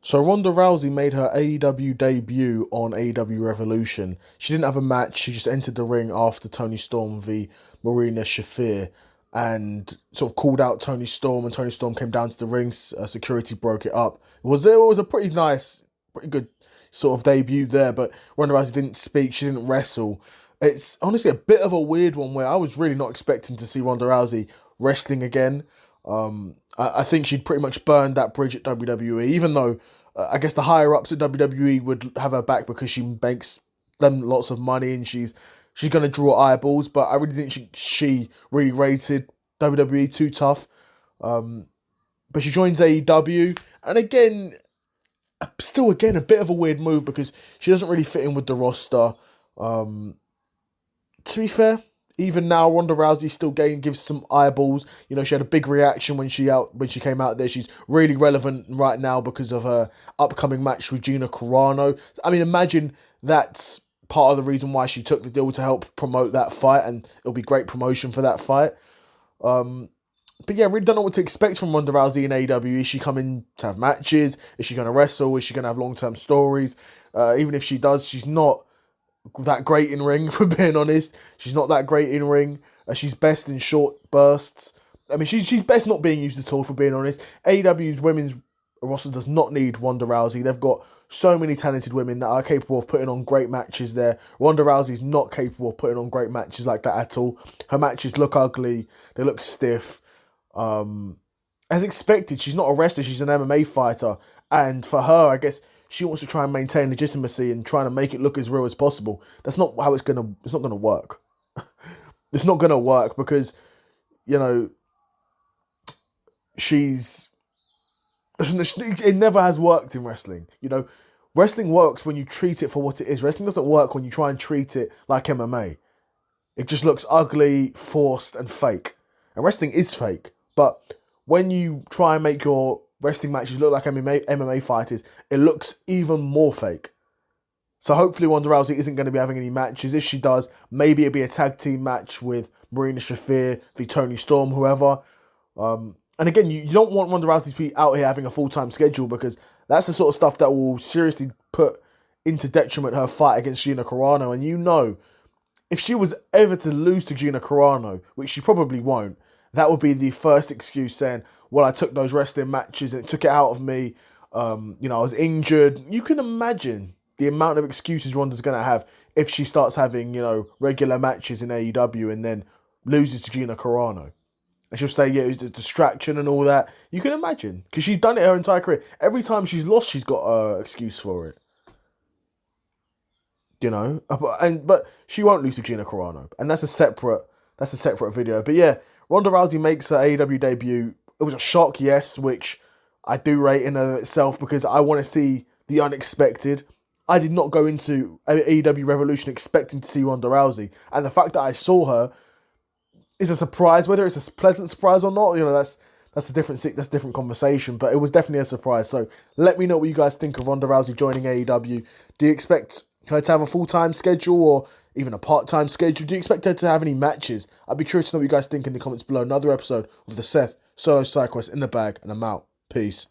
So Ronda Rousey made her AEW debut on AEW Revolution. She didn't have a match. She just entered the ring after Tony Storm v Marina Shafir and sort of called out Tony Storm, and Tony Storm came down to the ring. Security broke it up. It was a pretty nice, pretty good sort of debut there, but Ronda Rousey didn't speak. She didn't wrestle. It's honestly a bit of a weird one where I was really not expecting to see Ronda Rousey wrestling again. I think she'd pretty much burned that bridge at WWE, even though I guess the higher ups at WWE would have her back because she makes them lots of money and she's going to draw eyeballs. But I really think she really rated WWE too tough. But she joins AEW, and again a bit of a weird move because she doesn't really fit in with the roster. To be fair, even now, Ronda Rousey still gives some eyeballs. You know, she had a big reaction when she came out there. She's really relevant right now because of her upcoming match with Gina Carano. I mean, imagine that's part of the reason why she took the deal to help promote that fight, and it'll be great promotion for that fight. But yeah, really don't know what to expect from Ronda Rousey in AEW. Is she coming to have matches? Is she going to wrestle? Is she going to have long-term stories? Even if she does, she's not that great in ring, for being honest. She's not that great in ring. She's best in short bursts. I mean, she's best not being used at all, for being honest. AEW's women's roster does not need Ronda Rousey. They've got so many talented women that are capable of putting on great matches there. Ronda Rousey's not capable of putting on great matches like that at all. Her matches look ugly. They look stiff. As expected, she's not a wrestler. She's an MMA fighter. And for her, I guess she wants to try and maintain legitimacy and trying to make it look as real as possible. That's not how it's not gonna work. It's not gonna work because, you know, it never has worked in wrestling. You know, wrestling works when you treat it for what it is. Wrestling doesn't work when you try and treat it like MMA. It just looks ugly, forced, and fake. And wrestling is fake. But when you try and make your wrestling matches look like MMA fighters, it looks even more fake. So hopefully Ronda Rousey isn't going to be having any matches. If she does, maybe it'll be a tag team match with Marina Shafir v Tony Storm, whoever. And again, you don't want Ronda Rousey to be out here having a full-time schedule, because that's the sort of stuff that will seriously put into detriment her fight against Gina Carano. And you know, if she was ever to lose to Gina Carano, which she probably won't, that would be the first excuse, saying, well, I took those wrestling matches and it took it out of me. I was injured. You can imagine the amount of excuses Ronda's going to have if she starts having, regular matches in AEW and then loses to Gina Carano. And she'll say, yeah, it was a distraction and all that. You can imagine, because she's done it her entire career. Every time she's lost, she's got an excuse for it. But she won't lose to Gina Carano, and that's a separate video. But yeah, Ronda Rousey makes her AEW debut. It was a shock, yes, which I do rate in and of itself, because I want to see the unexpected. I did not go into AEW Revolution expecting to see Ronda Rousey, and the fact that I saw her is a surprise. Whether it's a pleasant surprise or not, that's a different conversation. But it was definitely a surprise. So let me know what you guys think of Ronda Rousey joining AEW. Do you expect her to have a full-time schedule or even a part-time schedule? Do you expect her to have any matches? I'd be curious to know what you guys think in the comments below. Another episode of the Seth Solo Side Quest in the bag, and I'm out. Peace.